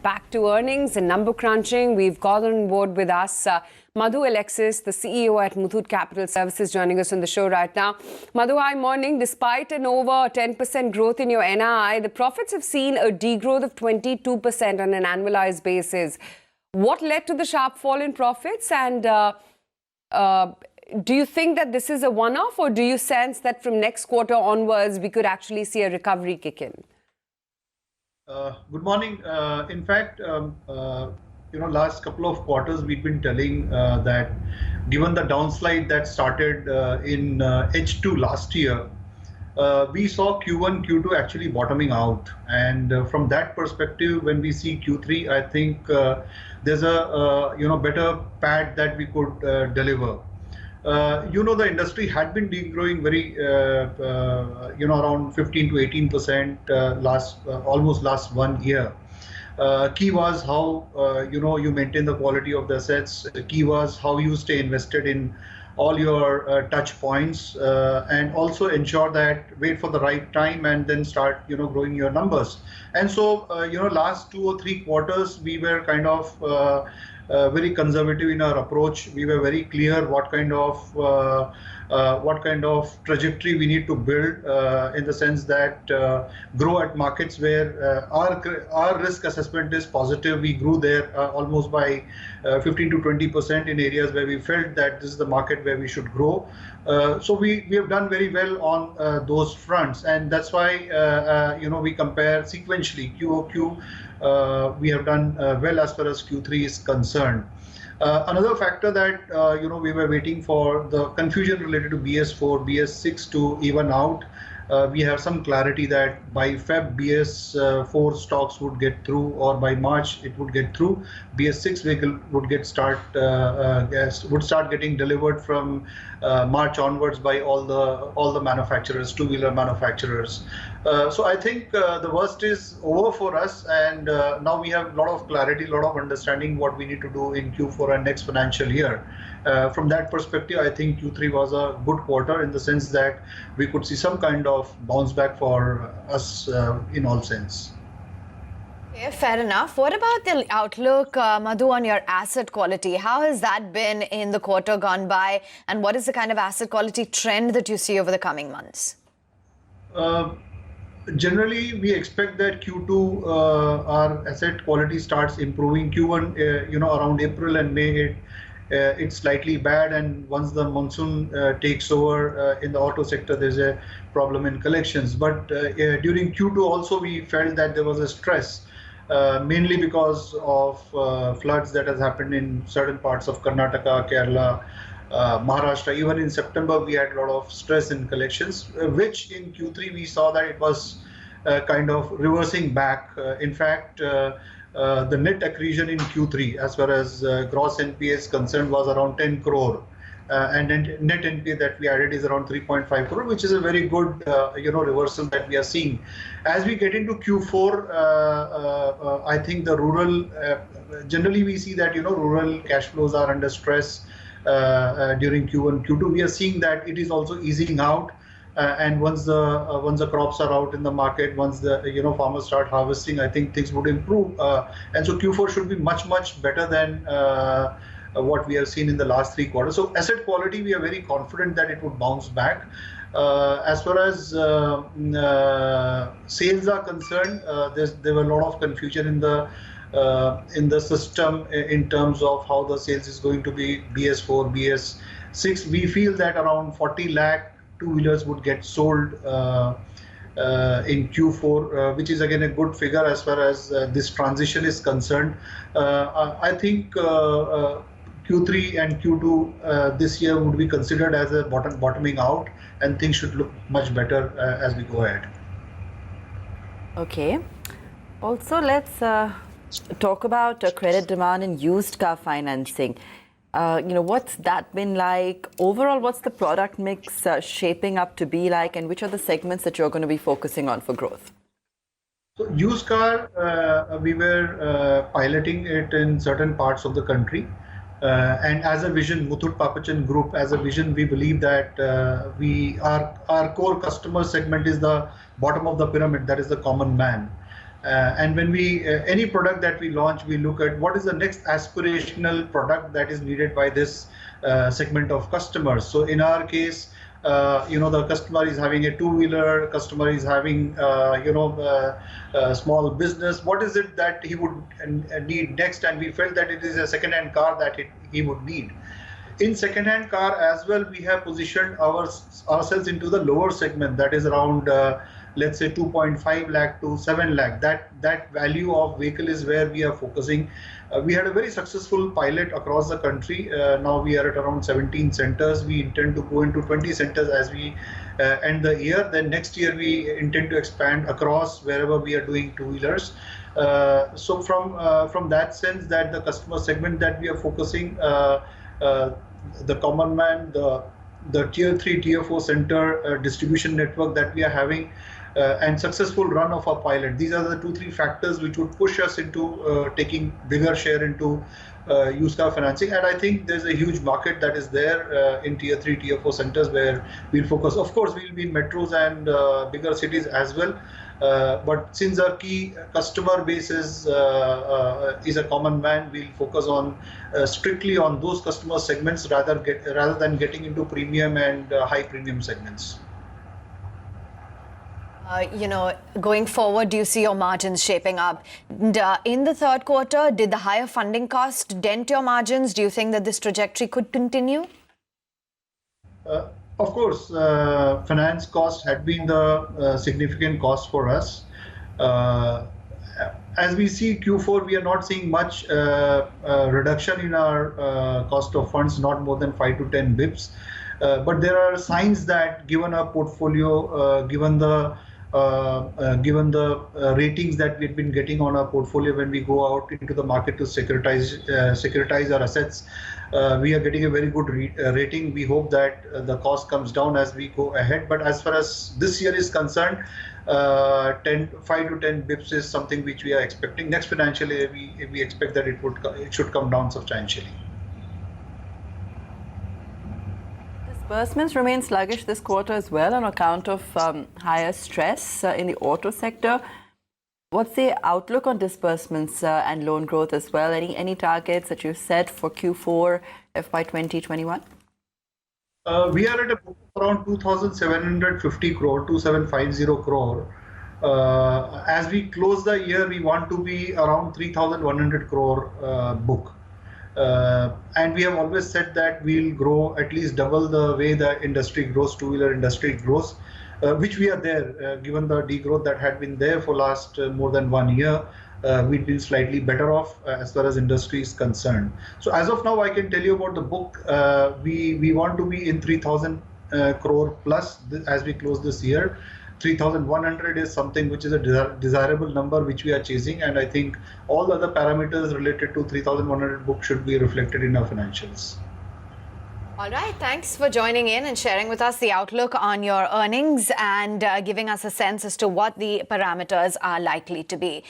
back to earnings and number crunching. We've got on board with us Madhu Alexious, the CEO at Muthoot Capital Services, joining us on the show right now. Madhu, hi, morning. Despite an over 10% growth in your NII, the profits have seen a degrowth of 22% on an annualized basis. What led to the sharp fall in profits? And do you think that this is a one-off, or do you sense that from next quarter onwards, we could actually see a recovery kick in? Good morning. In fact, last couple of quarters we've been telling that given the downslide that started in H2 last year, we saw Q1, Q2 actually bottoming out. And from that perspective, when we see Q3, I think there's a better pad that we could deliver. The industry had been degrowing very, around 15 to 18% almost last 1 year. Key was how, you maintain the quality of the assets. The key was how you stay invested in all your touch points and also ensure that wait for the right time and then start, growing your numbers. And so, last 2 or 3 quarters, we were kind of very conservative in our approach. We were very clear what kind of trajectory we need to build in the sense that grow at markets where our risk assessment is positive. We grew there almost by 15 to 20% in areas where we felt that this is the market where we should grow. So we have done very well on those fronts, and that's why we compare sequentially QOQ. We have done well as far as Q3 is concerned. Another factor that we were waiting for the confusion related to BS4, BS6 to even out. We have some clarity that by Feb BS4 stocks would get through, or by March it would get through. BS6 vehicle would start getting delivered from March onwards by all the manufacturers, two-wheeler manufacturers. So I think the worst is over for us, and now we have a lot of clarity, a lot of understanding what we need to do in Q4 and next financial year. From that perspective, I think Q3 was a good quarter in the sense that we could see some kind of bounce back for us in all sense. Okay, fair enough. What about the outlook, Madhu, on your asset quality? How has that been in the quarter gone by, and what is the kind of asset quality trend that you see over the coming months? Generally, we expect that Q2 our asset quality starts improving. Q1, around April and May, it's slightly bad, and once the monsoon takes over in the auto sector, there's a problem in collections. But during Q2 also, we felt that there was a stress, mainly because of floods that has happened in certain parts of Karnataka, Kerala, Maharashtra. Even in September, we had a lot of stress in collections, which in Q3 we saw that it was kind of reversing back. In fact, the net accretion in Q3, as far as gross NPA is concerned, was around 10 crore. And net NPA that we added is around 3.5 crore, which is a very good, reversal that we are seeing. As we get into Q4, I think the rural, generally we see that, rural cash flows are under stress during Q1, Q2. We are seeing that it is also easing out. And once the crops are out in the market, once the farmers start harvesting, I think things would improve. And so Q4 should be much better than what we have seen in the last 3 quarters. So asset quality, we are very confident that it would bounce back. As far as sales are concerned, there were a lot of confusion in the system in terms of how the sales is going to be. BS4, BS6. We feel that around 40 lakh two-wheelers would get sold in Q4, which is again a good figure as far as this transition is concerned. I think Q3 and Q2 this year would be considered as a bottoming out, and things should look much better as we go ahead. Okay. Also, let's talk about credit demand in used car financing. What's that been like? Overall, what's the product mix shaping up to be like, and which are the segments that you're going to be focusing on for growth? So used car, we were piloting it in certain parts of the country. And as a vision, Muthoot Papachan Group, as a vision, we believe that our core customer segment is the bottom of the pyramid, that is the common man. And when we any product that we launch, we look at what is the next aspirational product that is needed by this segment of customers. So in our case, the customer is having a two-wheeler, customer is having a small business. What is it that he would need next? And we felt that it is a second-hand car that he would need. In second-hand car as well, we have positioned ourselves into the lower segment, that is around let's say 2.5 lakh to 7 lakh. That value of vehicle is where we are focusing. We had a very successful pilot across the country. Now we are at around 17 centers. We intend to go into 20 centers as we end the year. Then next year we intend to expand across wherever we are doing two-wheelers. So from that sense, that the customer segment that we are focusing, the common man, the tier 3, tier 4 center distribution network that we are having, and successful run of our pilot. These are the 2-3 factors which would push us into taking bigger share into used car financing. And I think there's a huge market that is there in tier 3, tier 4 centers where we'll focus. Of course, we'll be in metros and bigger cities as well. But since our key customer base is a common man, we'll focus on strictly on those customer segments rather than getting into premium and high premium segments. Going forward, do you see your margins shaping up? And, in the third quarter, did the higher funding cost dent your margins? Do you think that this trajectory could continue? Of course, finance cost had been the significant cost for us. As we see Q4, we are not seeing much reduction in our cost of funds, not more than 5 to 10 bips. But there are signs that given our portfolio, given the ratings that we've been getting on our portfolio when we go out into the market to securitize our assets, we are getting a very good rating. We hope that the cost comes down as we go ahead. But as far as this year is concerned, 5 to 10 bips is something which we are expecting. Next financial year, we expect that it should come down substantially. Disbursements remain sluggish this quarter as well on account of higher stress in the auto sector. What's the outlook on disbursements and loan growth as well? Any targets that you've set for Q4 FY 2021? We are at a book of around 2,750 crore, 2,750 crore. As we close the year, we want to be around 3,100 crore book. And we have always said that we'll grow at least double the way the industry grows, two-wheeler industry grows, which we are there. Given the degrowth that had been there for last more than 1 year, we've been slightly better off as far as industry is concerned. So as of now, I can tell you about the book. We want to be in 3,000 crore plus as we close this year. 3,100 is something which is a desirable number which we are chasing, and I think all the other parameters related to 3,100 book should be reflected in our financials. All right, thanks for joining in and sharing with us the outlook on your earnings and giving us a sense as to what the parameters are likely to be.